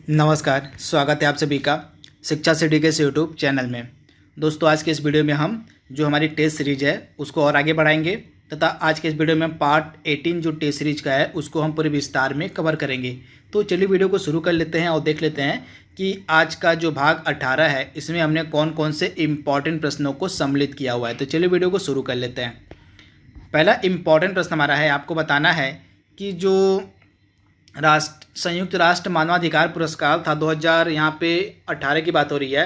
नमस्कार, स्वागत है आप सभी का शिक्षा सिटी के यूट्यूब चैनल में। दोस्तों, आज के इस वीडियो में हम जो हमारी टेस्ट सीरीज है उसको और आगे बढ़ाएंगे तथा आज के इस वीडियो में पार्ट 18 जो टेस्ट सीरीज का है उसको हम पूरे विस्तार में कवर करेंगे। तो चलिए वीडियो को शुरू कर लेते हैं और देख लेते हैं कि आज का जो भाग 18 है इसमें हमने कौन कौन से इम्पॉर्टेंट प्रश्नों को सम्मिलित किया हुआ है। तो चलिए वीडियो को शुरू कर लेते हैं। पहला इम्पॉर्टेंट प्रश्न हमारा है, आपको बताना है कि जो संयुक्त राष्ट्र मानवाधिकार पुरस्कार था 2000 यहाँ पे 18 की बात हो रही है।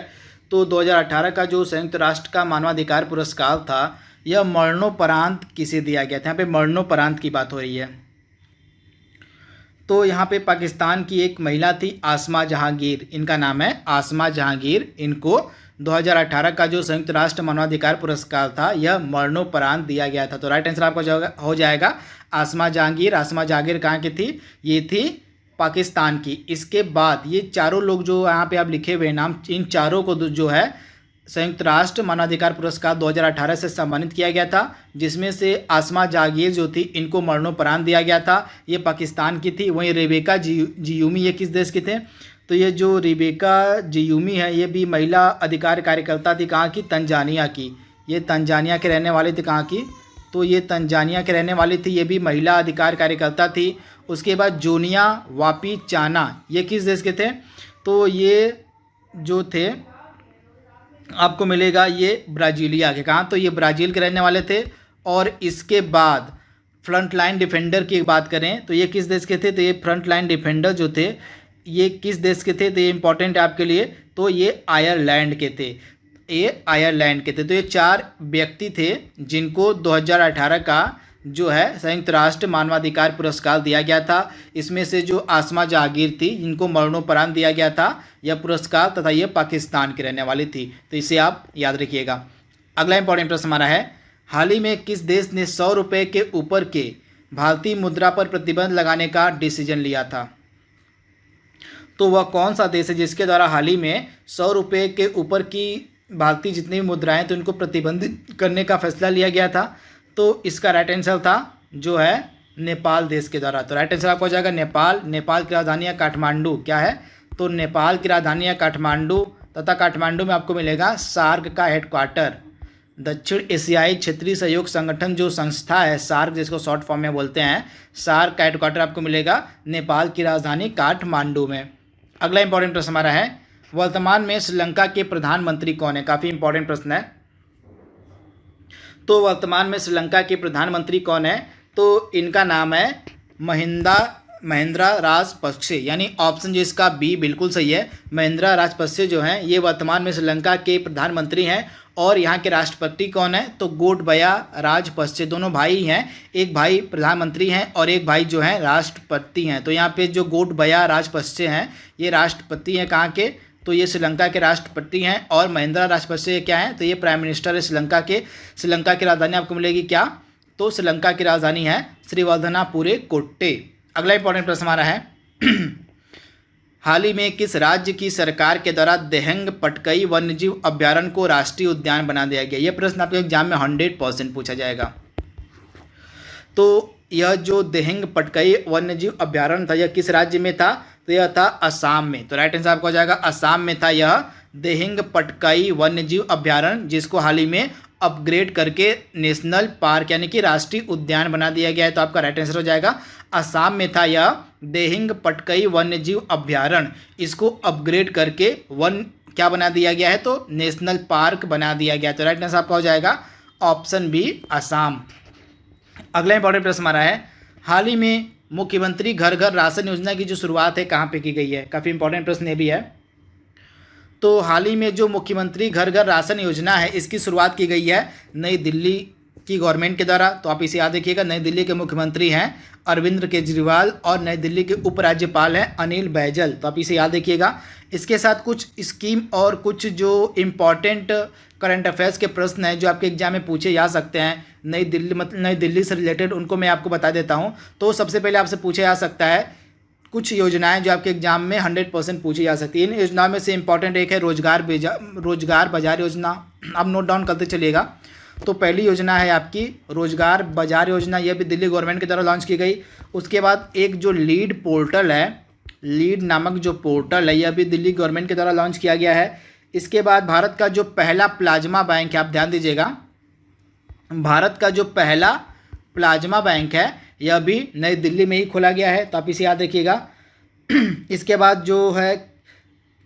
तो 2018 का जो संयुक्त राष्ट्र का मानवाधिकार पुरस्कार था यह मरणोपरांत किसे दिया गया था। यहाँ पे मरणोपरांत की बात हो रही है। तो यहाँ पे पाकिस्तान की एक महिला थी आसमा जहांगीर, इनका नाम है आसमा जहांगीर। इनको 2018 का जो संयुक्त राष्ट्र मानवाधिकार पुरस्कार था यह मरणोपरांत दिया गया था। तो राइट आंसर आपका हो जाएगा आसमा जहांगीर। आसमा जहांगीर कहाँ की थी? ये थी पाकिस्तान की। इसके बाद ये चारों लोग जो यहाँ पे आप लिखे हुए नाम, इन चारों को जो है संयुक्त राष्ट्र मानवाधिकार पुरस्कार 2018 से सम्मानित किया गया था, जिसमें से आसमा जहांगीर जो थी इनको मरणोपरांत दिया गया था, ये पाकिस्तान की थी। वहीं रेबेका जियूमी ये किस देश के थे? तो ये जो रेबेका जियूमी है ये भी महिला अधिकार कार्यकर्ता थी। कहाँ की? तंजानिया की। ये तंजानिया के रहने वाली थी। कहाँ की? तो ये तंजानिया के रहने वाली थी, ये भी महिला अधिकार कार्यकर्ता थी। उसके बाद जोनिया वापी चाना ये किस देश के थे? तो ये जो थे आपको मिलेगा ये ब्राज़ीलिया के। कहाँ? तो ये ब्राज़ील के रहने वाले थे। और इसके बाद फ्रंट लाइन डिफेंडर की बात करें तो ये किस देश के थे? तो ये फ्रंट लाइन डिफेंडर जो थे ये किस देश के थे? तो ये इंपॉर्टेंट है आपके लिए। तो ये आयरलैंड के थे। ये आयरलैंड के थे। तो ये चार व्यक्ति थे जिनको 2018 का जो है संयुक्त राष्ट्र मानवाधिकार पुरस्कार दिया गया था। इसमें से जो आसमा जहांगीर थी इनको मरणोपरांत दिया गया था यह पुरस्कार, तथा ये पाकिस्तान की रहने वाली थी। तो इसे आप याद रखिएगा। अगला इंपॉर्टेंट प्रश्न हमारा है, हाल ही में किस देश ने 100 रुपये के ऊपर के भारतीय मुद्रा पर प्रतिबंध लगाने का डिसीजन लिया था? तो वह कौन सा देश है जिसके द्वारा हाल ही में 100 रुपये के ऊपर की भारतीय जितनी भी मुद्राएं तो इनको प्रतिबंधित करने का फैसला लिया गया था? तो इसका राइट आंसर था जो है नेपाल देश के द्वारा। तो राइट आंसर आपको हो जाएगा नेपाल। नेपाल की राजधानी है काठमांडू। क्या है? तो नेपाल की राजधानी है काठमांडू, तथा काठमांडू में आपको मिलेगा सार्क का हेडक्वार्टर। दक्षिण एशियाई क्षेत्रीय सहयोग संगठन जो संस्था है सार्क, जिसको शॉर्ट फॉर्म में बोलते हैं, सार्क का हेडक्वार्टर आपको मिलेगा नेपाल की राजधानी काठमांडू में। अगला इंपॉर्टेंट प्रश्न हमारा है, वर्तमान में श्रीलंका के प्रधानमंत्री कौन है? काफ़ी इंपॉर्टेंट प्रश्न है। तो वर्तमान में श्रीलंका के प्रधानमंत्री कौन है? तो इनका नाम है महिंद्रा राजपक्षे, यानी ऑप्शन जो इसका बी बिल्कुल सही है। महिंद्रा राजपक्षे जो हैं ये वर्तमान में श्रीलंका के प्रधानमंत्री हैं। और यहाँ के राष्ट्रपति कौन है? तो गोटबया राजपक्षे। दोनों भाई हैं, एक भाई प्रधानमंत्री हैं और एक भाई जो है राष्ट्रपति हैं। तो यहाँ पे जो गोटबया राजपक्षे हैं ये राष्ट्रपति हैं। कहाँ के? तो ये श्रीलंका के राष्ट्रपति हैं। और महिंद्रा राजपक्षे क्या हैं? तो ये प्राइम मिनिस्टर है श्रीलंका के। श्रीलंका की राजधानी आपको मिलेगी क्या? तो श्रीलंका की राजधानी है श्रीवर्धनापुरे कोट्टे। अगला इंपॉर्टेंट प्रश्न हमारा है, हाल ही में किस राज्य की सरकार के द्वारा देहंग पटकई वन्यजीव अभ्यारण्य को राष्ट्रीय उद्यान बना दिया गया? यह प्रश्न आपके एग्जाम में 100% पूछा जाएगा। तो यह जो देहंग पटकई वन्यजीव अभ्यारण्य था यह किस राज्य में था? तो यह था असम में। तो राइट आंसर आपको हो जाएगा असम में था यह देहंग पटकई वन्यजीव अभ्यारण्य, जिसको हाल ही में अपग्रेड करके नेशनल पार्क यानी कि राष्ट्रीय उद्यान बना दिया गया है। तो आपका राइट आंसर हो जाएगा असम में था यह देहिंग पटकई वन्यजीव अभ्यारण्य। इसको अपग्रेड करके क्या बना दिया गया है? तो नेशनल पार्क बना दिया गया। तो राइट आंसर आपका हो जाएगा ऑप्शन बी असम। अगला इंपॉर्टेंट प्रश्न हमारा है, हाल ही में मुख्यमंत्री घर घर राशन योजना की जो शुरुआत है कहाँ पे की गई है? काफ़ी इंपॉर्टेंट प्रश्न ये भी है। तो हाल ही में जो मुख्यमंत्री घर घर राशन योजना है इसकी शुरुआत की गई है नई दिल्ली की गवर्नमेंट के द्वारा। तो आप इसे याद रखिएगा। नई दिल्ली के मुख्यमंत्री हैं अरविंद केजरीवाल और नई दिल्ली के उपराज्यपाल हैं अनिल बैजल। तो आप इसे याद रखिएगा। इसके साथ कुछ स्कीम और कुछ जो इम्पॉर्टेंट करंट अफेयर्स के प्रश्न हैं जो आपके एग्जाम में पूछे जा सकते हैं नई दिल्ली से रिलेटेड, उनको मैं आपको बता देता हूँ। तो सबसे पहले आपसे पूछा जा सकता है कुछ योजनाएं जो आपके एग्जाम में 100% पूछी जा सकती है। इन योजनाओं में से इंपॉर्टेंट एक है रोजगार बाजार योजना। आप नोट डाउन करते चलिएगा। तो पहली योजना है आपकी रोजगार बाजार योजना, यह भी दिल्ली गवर्नमेंट की तरफ लॉन्च की गई। उसके बाद एक जो लीड पोर्टल है लीड नामक जो पोर्टल है यह भी दिल्ली गवर्नमेंट के द्वारा लॉन्च किया गया है। इसके बाद भारत का जो पहला प्लाज्मा बैंक है, आप ध्यान दीजिएगा, भारत का जो पहला प्लाज्मा बैंक है यह भी नई दिल्ली में ही खोला गया है, तो आप इसे याद रखिएगा। इसके बाद जो है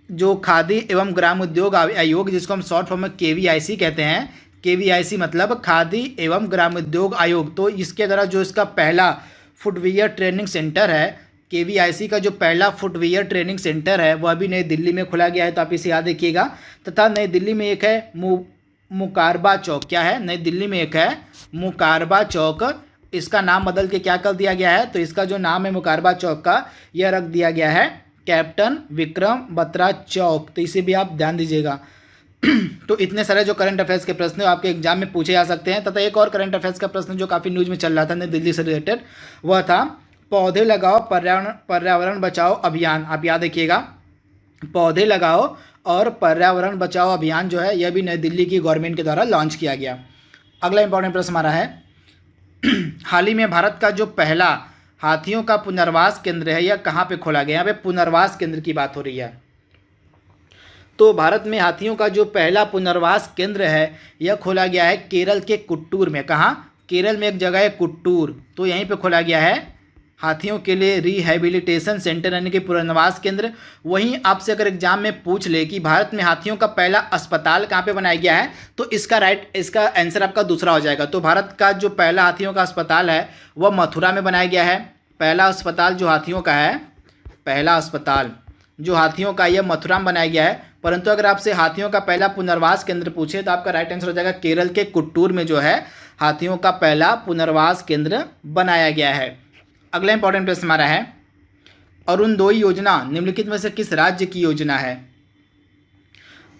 जो खादी एवं ग्राम उद्योग आयोग, जिसको हम शॉर्ट फॉर्म में KVIC कहते हैं, KVIC मतलब खादी एवं ग्राम उद्योग आयोग, तो इसके द्वारा जो इसका पहला फुटवियर ट्रेनिंग सेंटर है, KVIC का जो पहला फुटवियर ट्रेनिंग सेंटर है वह भी नई दिल्ली में खोला गया है, तो आप इसे याद रखिएगा। तथा नई दिल्ली में एक है मुकारबा चौक, क्या है, नई दिल्ली में एक है मुकारबा चौक, इसका नाम बदल के क्या कर दिया गया है, तो इसका जो नाम है मुकारबा चौक का यह रख दिया गया है कैप्टन विक्रम बत्रा चौक, तो इसे भी आप ध्यान दीजिएगा। तो इतने सारे जो करंट अफेयर्स के प्रश्न है आपके एग्जाम में पूछे जा सकते हैं। तथा एक और करंट अफेयर्स का प्रश्न जो काफ़ी न्यूज़ में चल रहा था नई दिल्ली से रिलेटेड, वह था पौधे लगाओ पर्यावरण बचाओ अभियान, आप याद रखिएगा। पौधे लगाओ और पर्यावरण बचाओ अभियान जो है यह भी नई दिल्ली की गवर्नमेंट के द्वारा लॉन्च किया गया। अगला इंपॉर्टेंट प्रश्न हमारा है, हाल ही में भारत का जो पहला हाथियों का पुनर्वास केंद्र है यह कहाँ पे खोला गया, यहाँ पे पुनर्वास केंद्र की बात हो रही है। तो भारत में हाथियों का जो पहला पुनर्वास केंद्र है यह खोला गया है केरल के कुट्टूर में। कहाँ, केरल में एक जगह है कुट्टूर, तो यहीं पे खोला गया है हाथियों के लिए रिहैबिलिटेशन सेंटर यानी कि पुनर्वास केंद्र। वहीं आपसे अगर एग्जाम में पूछ ले कि भारत में हाथियों का पहला अस्पताल कहाँ पे बनाया गया है, तो इसका आंसर आपका दूसरा हो जाएगा। तो भारत का जो पहला हाथियों का अस्पताल है वह मथुरा में बनाया गया है। पहला अस्पताल जो हाथियों का है, पहला अस्पताल जो हाथियों का यह मथुरा में बनाया गया है। परंतु अगर आपसे हाथियों का पहला पुनर्वास केंद्र पूछे तो आपका राइट आंसर हो जाएगा केरल के कुट्टूर में जो है हाथियों का पहला पुनर्वास केंद्र बनाया गया है। अगला इंपॉर्टेंट प्रश्न हमारा है, अरुणोदय योजना निम्नलिखित में से किस राज्य की योजना है।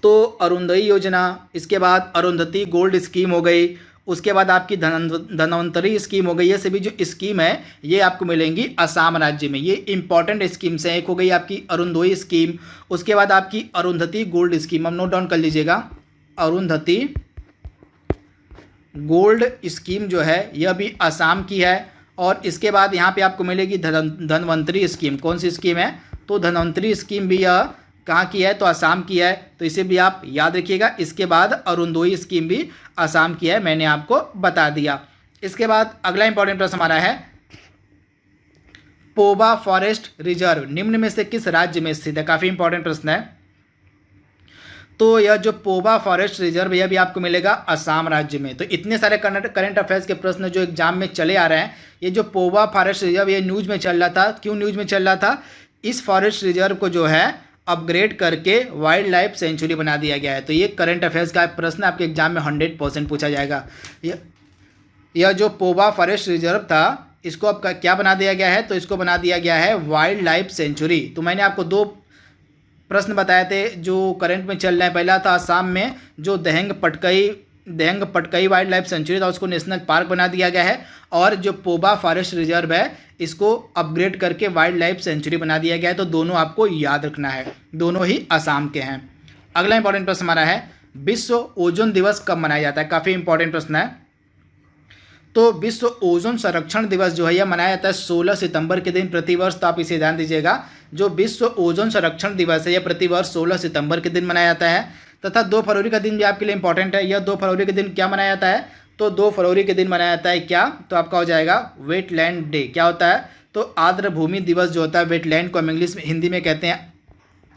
तो अरुणोदय योजना, इसके बाद अरुंधति गोल्ड स्कीम हो गई, उसके बाद आपकी धनवंतरी स्कीम हो गई। ये सभी जो स्कीम है ये आपको मिलेंगी असम राज्य में। ये इंपॉर्टेंट स्कीम्स हैं। एक हो गई आपकी अरुणोदय स्कीम, उसके बाद आपकी अरुंधति गोल्ड स्कीम, अब नोट डाउन कर लीजिएगा। अरुंधति गोल्ड स्कीम जो है यह भी असम की है। और इसके बाद यहाँ पे आपको मिलेगी धनवंतरी स्कीम। कौन सी स्कीम है, तो धनवंतरी स्कीम भी यह कहाँ की है, तो असम की है, तो इसे भी आप याद रखिएगा। इसके बाद अरुणोदय स्कीम भी असम की है, मैंने आपको बता दिया। इसके बाद अगला इंपॉर्टेंट प्रश्न हमारा है, पोबा फॉरेस्ट रिजर्व निम्न में से किस राज्य में स्थित है। काफ़ी इंपॉर्टेंट प्रश्न है। तो यह जो पोबा फॉरेस्ट रिजर्व यह भी आपको मिलेगा असम राज्य में। तो इतने सारे करंट अफेयर्स के प्रश्न जो एग्जाम में चले आ रहे हैं, ये जो पोबा फॉरेस्ट रिजर्व ये न्यूज़ में चल रहा था। क्यों न्यूज़ में चल रहा था, इस फॉरेस्ट रिजर्व को जो है अपग्रेड करके वाइल्ड लाइफ सेंचुरी बना दिया गया है। तो ये करंट अफेयर्स का प्रश्न आपके एग्जाम में 100% पूछा जाएगा। यह जो पोबा फॉरेस्ट रिजर्व था इसको अब क्या बना दिया गया है, तो इसको बना दिया गया है वाइल्ड लाइफ सेंचुरी। तो मैंने आपको दो प्रश्न बताए थे जो करंट में चल रहे हैं। पहला था असम में जो दहेंग पटकई वाइल्ड लाइफ सेंचुरी था उसको नेशनल पार्क बना दिया गया है, और जो पोबा फॉरेस्ट रिजर्व है इसको अपग्रेड करके वाइल्ड लाइफ सेंचुरी बना दिया गया है। तो दोनों आपको याद रखना है, दोनों ही असम के हैं। अगला इंपॉर्टेंट प्रश्न हमारा है, विश्व ओजोन दिवस कब मनाया जाता है। काफ़ी इंपॉर्टेंट प्रश्न है। तो विश्व ओजोन संरक्षण दिवस जो है यह मनाया जाता है 16 सितंबर के दिन प्रतिवर्ष। तो आप इसे ध्यान दीजिएगा, जो विश्व ओजोन संरक्षण दिवस है यह प्रतिवर्ष 16 सितंबर के दिन मनाया जाता है। तथा 2 फरवरी का दिन भी आपके लिए इंपॉर्टेंट है। यह 2 फरवरी के दिन क्या मनाया जाता है, तो 2 फरवरी के दिन मनाया जाता है क्या, तो आपका हो जाएगा वेटलैंड डे। क्या होता है, तो आर्द्र भूमि दिवस जो होता है, वेटलैंड को हम इंग्लिश में हिंदी में कहते हैं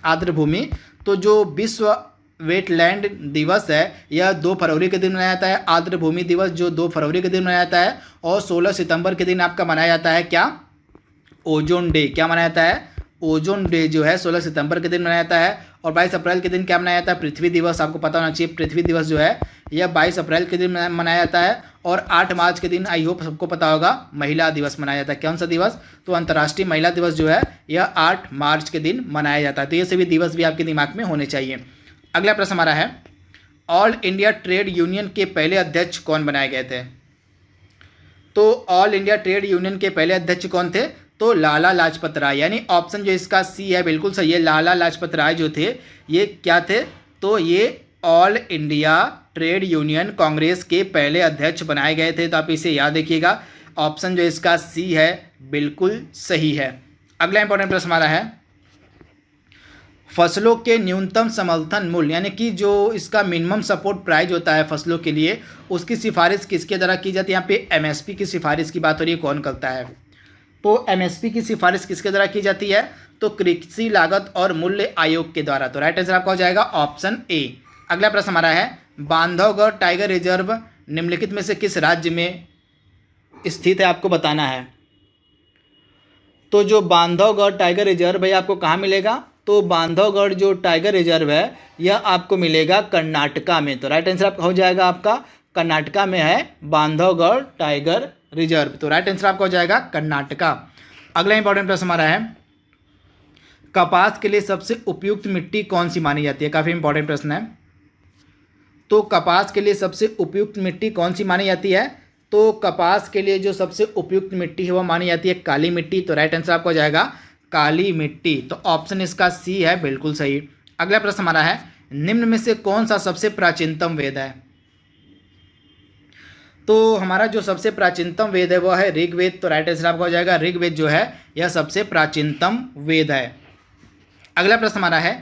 आर्द्र भूमि। तो जो विश्व वेटलैंड दिवस है यह 2 फरवरी के दिन मनाया जाता है। आर्द्र भूमि दिवस जो 2 फरवरी के दिन मनाया जाता है। और 16 सितंबर के दिन आपका मनाया जाता है क्या, ओजोन डे। क्या मनाया जाता है, ओजोन डे जो है 16 सितंबर के दिन मनाया जाता है। और 22 अप्रैल के दिन क्या मनाया जाता है, पृथ्वी दिवस। आपको पता होना चाहिए पृथ्वी दिवस जो है यह 22 अप्रैल के दिन मनाया जाता है। और 8 मार्च के दिन आई होप सबको पता होगा महिला दिवस मनाया जाता है। कौन सा दिवस, तो अंतर्राष्ट्रीय महिला दिवस जो है यह 8 मार्च के दिन मनाया जाता है। तो ये सभी दिवस भी आपके दिमाग में होने चाहिए। अगला प्रश्न हमारा है, ऑल इंडिया ट्रेड यूनियन के पहले अध्यक्ष कौन बनाए गए थे। तो ऑल इंडिया ट्रेड यूनियन के पहले अध्यक्ष कौन थे, तो लाला लाजपत राय। यानी ऑप्शन जो इसका सी है बिल्कुल सही है। लाला लाजपत राय जो थे ये क्या थे, तो ये all India trade union Congress के पहले अध्यक्ष बनाए गए थे। तो आप इसे याद रखिएगा, ऑप्शन जो इसका सी है बिल्कुल सही है। अगला इंपॉर्टेंट प्रश्न हमारा है, फसलों के न्यूनतम समर्थन मूल्य यानी कि जो इसका मिनिमम सपोर्ट प्राइस होता है फसलों के लिए, उसकी सिफारिश किसके द्वारा की जाती है? यहाँ पे एमएसपी की सिफारिश की बात हो रही है, कौन करता है? तो एमएसपी की सिफारिश किसके द्वारा की जाती है? तो कृषि लागत और मूल्य आयोग के द्वारा। तो राइट आंसर आपका हो जाएगा ऑप्शन ए। अगला प्रश्न हमारा है, बांधवगढ़ टाइगर रिजर्व निम्नलिखित में से किस राज्य में स्थित है? आपको बताना है। तो जो बांधवगढ़ टाइगर रिजर्व है आपको कहाँ मिलेगा? तो बांधवगढ़ जो टाइगर रिजर्व है यह आपको मिलेगा कर्नाटका में। तो राइट आंसर आपका हो जाएगा आपका कर्नाटका में है बांधवगढ़ टाइगर रिजर्व। तो राइट आंसर आपका हो जाएगा कर्नाटका। अगला इंपॉर्टेंट प्रश्न हमारा है, कपास के लिए सबसे उपयुक्त मिट्टी कौन सी मानी जाती है? काफ़ी इंपॉर्टेंट प्रश्न है। तो कपास के लिए सबसे उपयुक्त मिट्टी कौन सी मानी जाती है? तो कपास के लिए जो सबसे उपयुक्त मिट्टी है वह मानी जाती है काली मिट्टी। तो राइट आंसर आपका हो जाएगा काली मिट्टी। तो ऑप्शन इसका सी है, बिल्कुल सही। अगला प्रश्न हमारा है, निम्न में से कौन सा सबसे प्राचीनतम वेद है? तो हमारा जो सबसे प्राचीनतम वेद है वह है ऋग्वेद। तो राइट आंसर आपका हो जाएगा ऋग्वेद जो है यह सबसे प्राचीनतम वेद है। अगला प्रश्न हमारा है,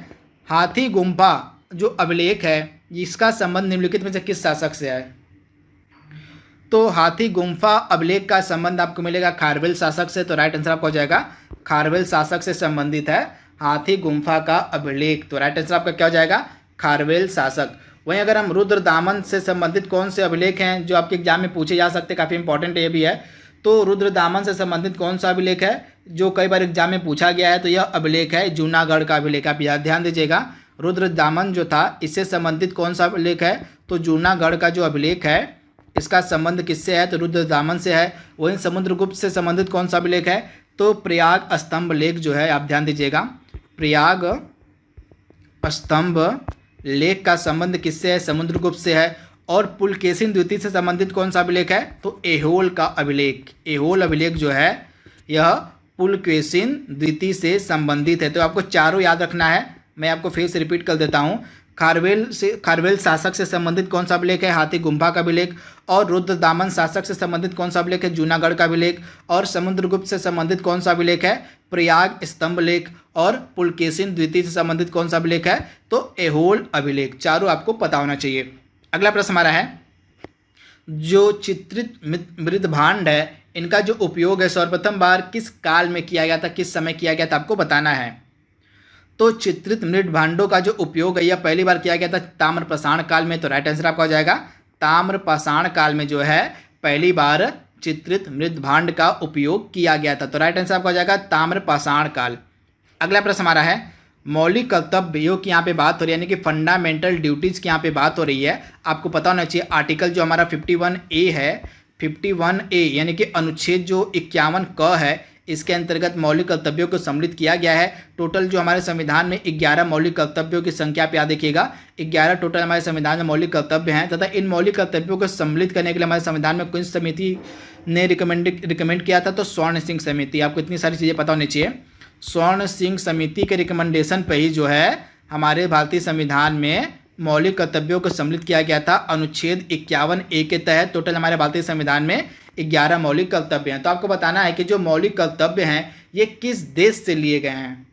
हाथी गुम्फा जो अभिलेख है इसका संबंध निम्नलिखित में से किस शासक से है? तो हाथी गुम्फा अभिलेख का संबंध आपको मिलेगा खारवेल शासक से। तो राइट आंसर आपका हो जाएगा खारवेल शासक से संबंधित है हाथी गुम्फा का अभिलेख। तो राइट आंसर आपका क्या हो जाएगा? खारवेल शासक। वहीं अगर हम रुद्रदामन से संबंधित कौन से अभिलेख हैं जो आपके एग्जाम में पूछे जा सकते हैं, काफ़ी इंपॉर्टेंट ये भी है। तो रुद्रदामन से संबंधित कौन सा अभिलेख है जो कई बार एग्जाम में पूछा गया है? तो यह अभिलेख है जूनागढ़ का अभिलेख। आप याद ध्यान दीजिएगा, रुद्रदामन जो था इससे संबंधित कौन सा अभिलेख है? तो जूनागढ़ का जो अभिलेख है इसका संबंध किससे है? तो रुद्रदामन से है। वहीं समुद्रगुप्त से संबंधित कौन सा अभिलेख है? तो प्रयाग स्तंभ लेख जो है, आप ध्यान दीजिएगा, प्रयाग स्तंभ लेख का संबंध किससे है? समुद्रगुप्त से है। और पुलकेशिन द्वितीय से संबंधित कौन सा अभिलेख है? तो ऐहोल का अभिलेख। ऐहोल अभिलेख जो है यह पुलकेशिन द्वितीय से संबंधित है। तो आपको चारों याद रखना है, मैं आपको फिर से रिपीट कर देता हूँ। खारवेल शासक से संबंधित कौन सा अभिलेख है? हाथी गुम्फा का अभिलेख। और रुद्रदामन शासक से संबंधित कौन सा अभिलेख है? जूनागढ़ का अभिलेख। और समुद्रगुप्त से संबंधित कौन सा अभिलेख है? प्रयाग स्तंभ लेख। और पुलकेशिन द्वितीय से संबंधित कौन सा अभिलेख है? तो ऐहोल अभिलेख। चारों आपको पता होना चाहिए। अगला प्रश्न हमारा है, जो चित्रित मृदभांड है इनका जो उपयोग है सर्वप्रथम बार किस काल में किया गया था, किस समय किया गया था? आपको बताना है। तो चित्रित मृदभांडों का जो उपयोग है यह पहली बार किया गया था ताम्रपाषाण काल में। तो राइट आंसर आपका हो जाएगा ताम्रपाषाण काल में जो है पहली बार चित्रित मृदभांड का उपयोग किया गया था। तो राइट आंसर आपका हो जाएगा ताम्रपाषाण काल। अगला प्रश्न हमारा है, मौलिक कर्तव्यों की यहाँ पे बात हो रही है, यानी कि फंडामेंटल ड्यूटीज़ की यहाँ पे बात हो रही है। आपको पता होना चाहिए आर्टिकल जो हमारा 51A है, 51A यानी कि अनुच्छेद जो 51 क है, इसके अंतर्गत मौलिक कर्तव्यों को सम्मिलित किया गया है। टोटल जो हमारे संविधान में 11 मौलिक कर्तव्यों की संख्या पे याद देखिएगा, 11 टोटल हमारे संविधान में मौलिक कर्तव्य हैं तथा इन मौलिक कर्तव्यों को सम्मिलित करने के लिए हमारे संविधान में किस समिति ने रिकमेंड किया था? तो स्वर्ण सिंह समिति। आपको इतनी सारी चीज़ें पता होनी चाहिए। स्वर्ण सिंह समिति के रिकमेंडेशन पर ही जो है हमारे भारतीय संविधान में मौलिक कर्तव्यों को सम्मिलित किया गया था। अनुच्छेद 51A के तहत टोटल हमारे भारतीय संविधान में 11 मौलिक कर्तव्य हैं। तो आपको बताना है कि जो मौलिक कर्तव्य हैं ये किस देश से लिए गए हैं।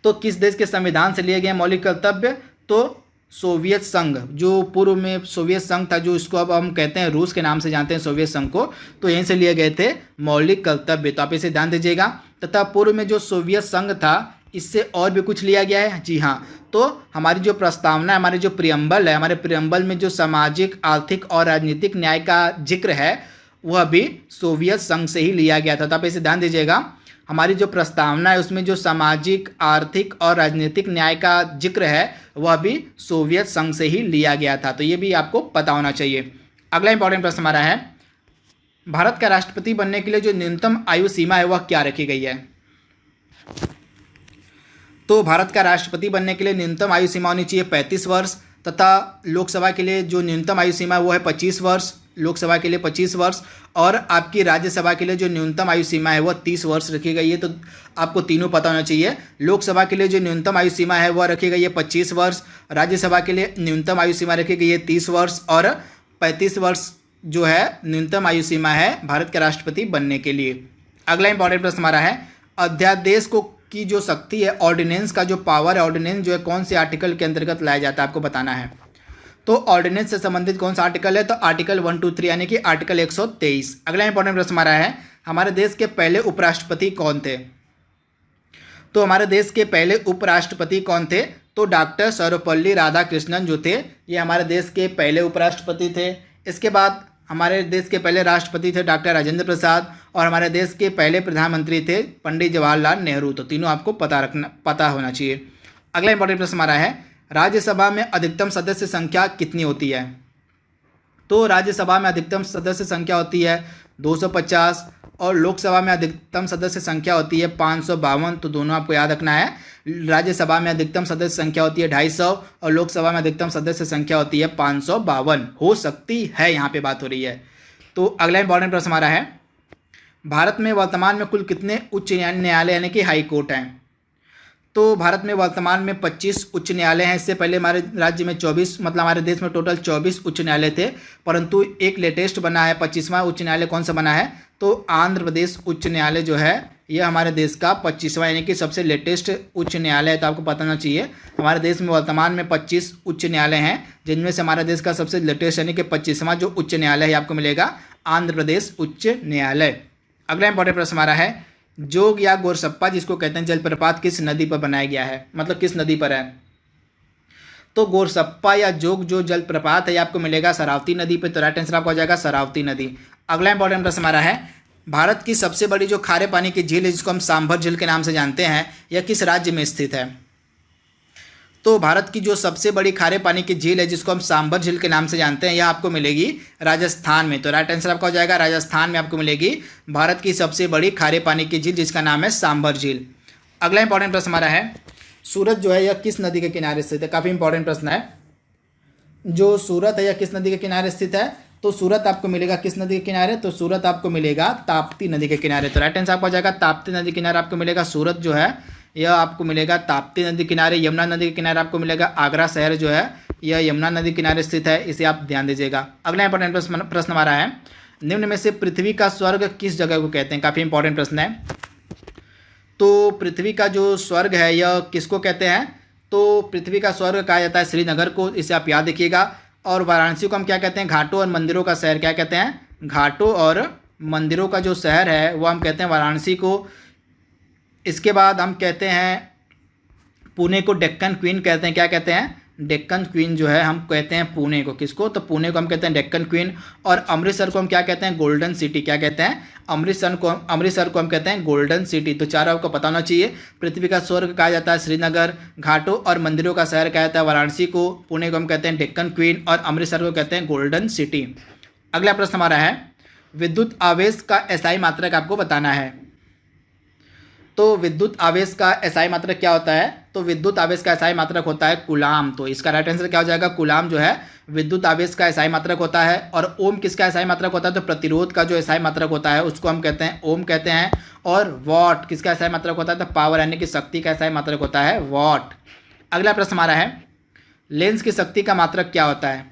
तो किस देश के संविधान से लिए गए मौलिक कर्तव्य? तो सोवियत संघ, जो पूर्व में सोवियत संघ था, जो इसको अब हम कहते हैं रूस के नाम से जानते हैं सोवियत संघ को, तो यहीं से लिए गए थे मौलिक कर्तव्य। तो आप इसे ध्यान दीजिएगा। तथा पूर्व में जो सोवियत संघ था इससे और भी कुछ लिया गया है। जी हाँ, तो हमारी जो प्रस्तावना है, हमारे जो प्रियम्बल है, हमारे प्रियम्बल में जो सामाजिक, आर्थिक और राजनीतिक न्याय का जिक्र है वह भी सोवियत संघ से ही लिया गया था। तो आप इसे ध्यान दीजिएगा, हमारी जो प्रस्तावना है उसमें जो सामाजिक, आर्थिक और राजनीतिक न्याय का जिक्र है वह भी सोवियत संघ से ही लिया गया था। तो ये भी आपको पता होना चाहिए। अगला इंपॉर्टेंट प्रश्न हमारा है, भारत का राष्ट्रपति बनने के लिए जो न्यूनतम आयु सीमा है वह क्या रखी गई है? तो भारत का राष्ट्रपति बनने के लिए न्यूनतम आयु सीमा होनी चाहिए 35 वर्ष तथा लोकसभा के लिए जो न्यूनतम आयु सीमा है वो है 25 वर्ष, लोकसभा के लिए 25 वर्ष। और आपकी राज्यसभा के लिए जो न्यूनतम आयु सीमा है वह 30 वर्ष रखी गई है। तो आपको तीनों पता होना चाहिए। लोकसभा के लिए जो न्यूनतम आयु सीमा है वह रखी गई है 25 वर्ष, राज्यसभा के लिए न्यूनतम आयु सीमा रखी गई है 30 वर्ष और 35 वर्ष जो है न्यूनतम आयु सीमा है भारत के राष्ट्रपति बनने के लिए। अगला इंपॉर्टेंट प्रश्न हमारा है, अध्यादेश को की जो शक्ति है, ऑर्डिनेंस का जो पावर है, ऑर्डिनेंस जो है कौन से आर्टिकल के अंतर्गत लाया जाता है आपको बताना है। तो ऑर्डिनेंस से संबंधित कौन सा आर्टिकल है, तो आर्टिकल 123 यानी कि आर्टिकल 123। अगला इंपॉर्टेंट प्रश्न हमारा है, हमारे देश के पहले उपराष्ट्रपति कौन थे। तो हमारे देश के पहले उपराष्ट्रपति कौन थे, तो डॉक्टर सर्वपल्ली राधाकृष्णन जो थे ये हमारे देश के पहले उपराष्ट्रपति थे। इसके बाद हमारे देश के पहले राष्ट्रपति थे डॉक्टर राजेंद्र प्रसाद, और हमारे देश के पहले प्रधानमंत्री थे पंडित जवाहरलाल नेहरू। तो तीनों आपको पता होना चाहिए। अगला इंपॉर्टेंट प्रश्न हमारा है, राज्यसभा में अधिकतम सदस्य संख्या कितनी होती है। तो राज्यसभा में अधिकतम सदस्य संख्या होती है 250 और लोकसभा में अधिकतम सदस्य संख्या होती है 552। तो दोनों आपको याद रखना है, राज्यसभा में अधिकतम सदस्य संख्या होती है 250 और लोकसभा में अधिकतम सदस्य संख्या होती है 552। हो सकती है, यहाँ पे बात हो रही है। तो अगला इंपॉर्टेंट प्रश्न हमारा है, भारत में वर्तमान में कुल कितने उच्च न्यायालय यानी कि हाई कोर्ट हैं। तो भारत में वर्तमान में 25 उच्च न्यायालय हैं। इससे पहले हमारे राज्य में 24, मतलब हमारे देश में टोटल 24 उच्च न्यायालय थे, परंतु एक लेटेस्ट बना है 25वां उच्च न्यायालय। कौन सा बना है, तो आंध्र प्रदेश उच्च न्यायालय जो है यह हमारे देश का 25वां यानी कि सबसे लेटेस्ट उच्च न्यायालय है। तो आपको पता होना चाहिए हमारे देश में वर्तमान में 25 उच्च न्यायालय हैं, जिनमें से हमारे देश का सबसे लेटेस्ट यानी कि 25वां जो उच्च न्यायालय है आपको मिलेगा आंध्र प्रदेश उच्च न्यायालय। अगला इंपॉर्टेंट प्रश्न हमारा है, जोग या गोरसप्पा जिसको कहते हैं जलप्रपात किस नदी पर बनाया गया है, मतलब किस नदी पर है। तो गोरसप्पा या जोग जो जलप्रपात है आपको मिलेगा शरावती नदी पे। तो राइट आंसर आपका हो जाएगा शरावती नदी। अगला इंपॉर्टेंट प्रश्न हमारा है, भारत की सबसे बड़ी जो खारे पानी की झील है जिसको हम सांभर झील के नाम से जानते हैं, यह किस राज्य में स्थित है। तो भारत की जो सबसे बड़ी खारे पानी की झील है जिसको हम सांभर झील के नाम से जानते हैं, यह आपको मिलेगी राजस्थान में। तो राइट आंसर आपका हो जाएगा राजस्थान में आपको मिलेगी भारत की सबसे बड़ी खारे पानी की झील जिसका नाम है सांभर झील। अगला इंपॉर्टेंट प्रश्न हमारा है, सूरत जो है यह किस नदी के किनारे स्थित है। काफ़ी इंपॉर्टेंट प्रश्न है, जो सूरत है यह किस नदी के किनारे स्थित है। तो सूरत आपको मिलेगा किस नदी के किनारे, तो सूरत आपको मिलेगा ताप्ती नदी के किनारे। तो राइट आंसर आपको हो जाएगा ताप्ती नदी के किनारे आपको मिलेगा सूरत जो है यह आपको मिलेगा ताप्ती नदी किनारे। यमुना नदी के किनारे आपको मिलेगा आगरा शहर जो है यह यमुना नदी किनारे स्थित है, इसे आप ध्यान दीजिएगा। अगला इंपॉर्टेंट प्रश्न हमारा है, निम्न में से पृथ्वी का स्वर्ग किस जगह को कहते हैं। काफ़ी इंपॉर्टेंट प्रश्न है। तो पृथ्वी का जो स्वर्ग है यह किसको कहते हैं, तो पृथ्वी का स्वर्ग कहा जाता है श्रीनगर को, इसे आप याद रखिएगा। और वाराणसी को हम क्या कहते हैं, घाटों और मंदिरों का शहर क्या कहते हैं, घाटों और मंदिरों का जो शहर है वो हम कहते हैं वाराणसी को। इसके बाद हम कहते हैं पुणे को डेक्कन क्वीन कहते हैं। क्या कहते हैं, डेक्कन क्वीन जो है हम कहते हैं पुणे को, किसको, तो पुणे को हम कहते हैं डेक्कन क्वीन। और अमृतसर को हम क्या कहते हैं, गोल्डन सिटी। क्या कहते हैं, अमृतसर को हम कहते हैं गोल्डन सिटी। तो चारों आपको पता होना चाहिए, पृथ्वी का स्वर्ग कहा जाता है श्रीनगर, घाटों और मंदिरों का शहर कहा जाता है वाराणसी को, पुणे को हम कहते हैं डेक्कन क्वीन और अमृतसर को कहते हैं गोल्डन सिटी। अगला प्रश्न हमारा है, विद्युत आवेश का एसआई मात्रक आपको बताना है। तो विद्युत आवेश का एसआई मात्रक क्या होता है, तो विद्युत आवेश का एसआई मात्रक होता है कूलाम। तो इसका राइट आंसर क्या हो जाएगा, कूलाम जो है विद्युत आवेश का एसआई मात्रक होता है। और ओम किसका एसआई मात्रक होता है, तो प्रतिरोध का जो एसआई मात्रक होता है उसको हम कहते हैं ओम कहते हैं। और वॉट किसका एसआई मात्रक होता है, तो पावर यानी कि शक्ति का एसआई मात्रक होता है वॉट। अगला प्रश्न हमारा है, लेंस की शक्ति का मात्रक क्या होता है।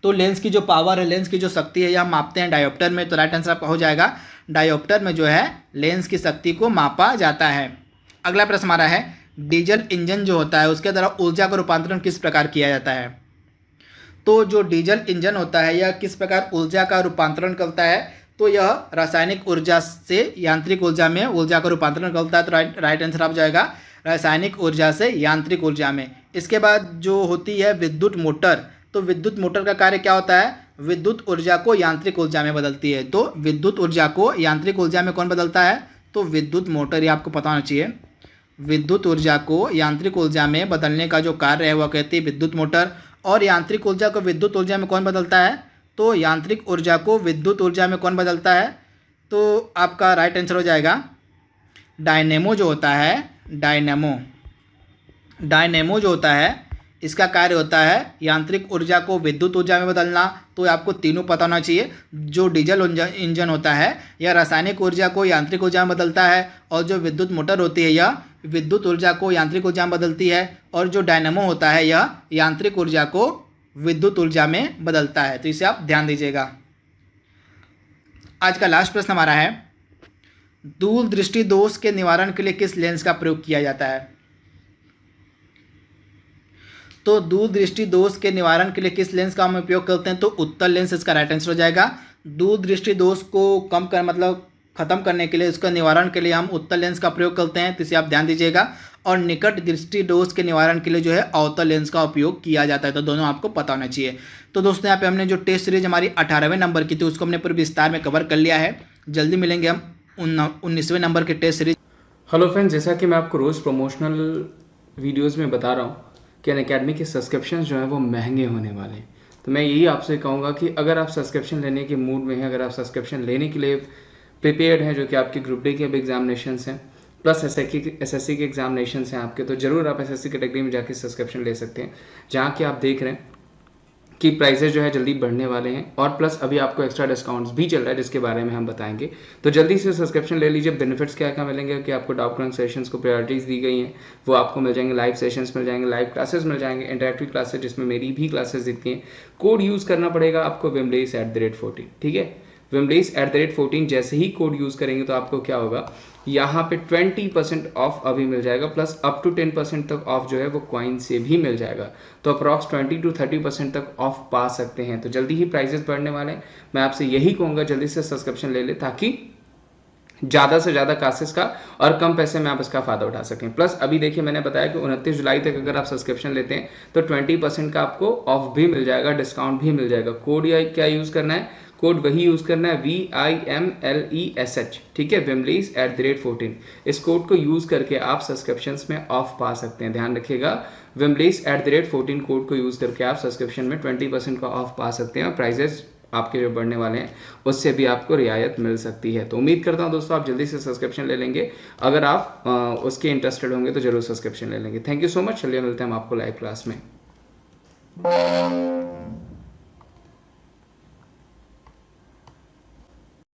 तो लेंस की जो पावर है, लेंस की जो शक्ति है यह हम मापते हैं डायोप्टर में। तो राइट आंसर आपका हो जाएगा डायोप्टर में जो है लेंस की शक्ति को मापा जाता है। अगला प्रश्न हमारा है, डीजल इंजन जो होता है उसके द्वारा ऊर्जा का रूपांतरण किस प्रकार किया जाता है। तो जो डीजल इंजन होता है यह किस प्रकार ऊर्जा का रूपांतरण करता है, तो यह रासायनिक ऊर्जा से यांत्रिक ऊर्जा में ऊर्जा का रूपांतरण करता है। तो राइट आंसर आप जाएगा रासायनिक ऊर्जा से यांत्रिक ऊर्जा में। इसके बाद जो होती है विद्युत मोटर, तो विद्युत मोटर का कार्य क्या होता है, विद्युत ऊर्जा को यांत्रिक ऊर्जा में बदलती है। तो विद्युत ऊर्जा को यांत्रिक ऊर्जा में कौन बदलता है, तो विद्युत मोटर। ये आपको पता होना चाहिए, विद्युत ऊर्जा को यांत्रिक ऊर्जा में बदलने का जो कार्य है वह कहती है विद्युत मोटर। और यांत्रिक ऊर्जा को विद्युत ऊर्जा में कौन बदलता है, तो यांत्रिक ऊर्जा को विद्युत ऊर्जा में कौन बदलता है, तो आपका राइट आंसर हो जाएगा डायनेमो जो होता है, डायनेमो जो होता है इसका कार्य होता है यांत्रिक ऊर्जा को विद्युत ऊर्जा में बदलना। तो आपको तीनों पता होना चाहिए, जो डीजल इंजन होता है यह रासायनिक ऊर्जा को यांत्रिक ऊर्जा में बदलता है, और जो विद्युत मोटर होती है यह विद्युत ऊर्जा को यांत्रिक ऊर्जा में बदलती है, और जो डायनेमो होता है यह यांत्रिक ऊर्जा को विद्युत ऊर्जा में बदलता है। तो इसे आप ध्यान दीजिएगा। आज का लास्ट प्रश्न हमारा है, दूर दृष्टि दोष के निवारण के लिए किस लेंस का प्रयोग किया जाता है? तो दूर दृष्टि दोष के निवारण के लिए किस लेंस का हम उपयोग करते हैं? तो उत्तल लेंस इसका राइट आंसर हो जाएगा। दूर दृष्टि दोष को कम कर मतलब खत्म करने के लिए, उसका निवारण के लिए हम उत्तल लेंस का प्रयोग करते हैं, तो इसे आप ध्यान दीजिएगा। और निकट दृष्टि दोष के निवारण के लिए जो है अवतल लेंस का उपयोग किया जाता है। तो दोनों आपको पता होना चाहिए। तो दोस्तों यहाँ पे हमने जो टेस्ट सीरीज हमारी 18वें नंबर की थी उसको हमने पूरे विस्तार में कवर कर लिया है। जल्दी मिलेंगे हम 19वें नंबर के टेस्ट सीरीज। हेलो फ्रेंड्स, जैसा कि मैं आपको रोज़ प्रमोशनल वीडियोस में बता रहा हूँ कि अनअकैडमी के सब्सक्रिप्शन जो हैं वो महंगे होने वाले हैं। तो मैं यही आपसे कहूँगा कि अगर आप सब्सक्रिप्शन लेने के मूड में हैं, अगर आप सब्सक्रिप्शन लेने के लिए प्रिपेयर्ड हैं, जो कि आपके ग्रुप डी के अब एग्जामिनेशंस हैं प्लस एसएससी के एग्जामिनेशंस हैं आपके, तो ज़रूर आप एसएससी कैटेगरी में जाके सब्सक्रिप्शन ले सकते हैं, जहाँ कि आप देख रहे हैं कि प्राइसेस जो है जल्दी बढ़ने वाले हैं और प्लस अभी आपको एक्स्ट्रा डिस्काउंट्स भी चल रहा है जिसके बारे में हम बताएंगे। तो जल्दी से सब्सक्रिप्शन ले लीजिए। बेनिफिट्स क्या क्या मिलेंगे कि आपको डाउट क्लियरिंग सेशंस को प्रायोरिटीज दी गई हैं, वो आपको मिल जाएंगे, लाइव सेशंस मिल जाएंगे, लाइव क्लासेस मिल जाएंगे, इंटरेक्टिव क्लासेस जिसमें मेरी भी क्लासेस दिखती हैं। कोड यूज़ करना पड़ेगा आपको wimlace@14, ठीक है। wimlace@14 जैसे ही कोड यूज़ करेंगे तो आपको क्या होगा, यहाँ पे 20% ऑफ अभी मिल जाएगा, प्लस अप टू 10% तक ऑफ जो है वो कॉइन से भी मिल जाएगा। तो अप्रॉक्स 20 to 30% तक ऑफ पा सकते हैं। तो जल्दी ही प्राइजेस बढ़ने वाले हैं। मैं आपसे यही कहूँगा जल्दी से सब्सक्रिप्शन ले ले, ताकि ज़्यादा से ज़्यादा क्लासेस का और कम पैसे में आप इसका फ़ायदा उठा सकें। प्लस अभी देखिए मैंने बताया कि 29 जुलाई तक अगर आप सब्सक्रिप्शन लेते हैं तो 20% का आपको ऑफ भी मिल जाएगा, डिस्काउंट भी मिल जाएगा। कोड या क्या यूज़ करना है, कोड वही यूज़ करना है VIMLESH, ठीक है, wimlace@14। इस कोड को यूज़ करके आप सब्सक्रिप्शंस में ऑफ पा सकते हैं। ध्यान रखिएगा, wimlace@14 कोड को यूज़ करके आप सब्सक्रिप्शन में 20% का ऑफ पा सकते हैं और प्राइजेस आपके जो बढ़ने वाले हैं उससे भी आपको रियायत मिल सकती है। तो उम्मीद करता हूं दोस्तों आप जल्दी से सब्सक्रिप्शन ले लेंगे। अगर आप उसके इंटरेस्टेड होंगे तो जरूर सब्सक्रिप्शन ले लेंगे। Thank you so much. चलिए मिलते हैं हम आपको लाइव क्लास में।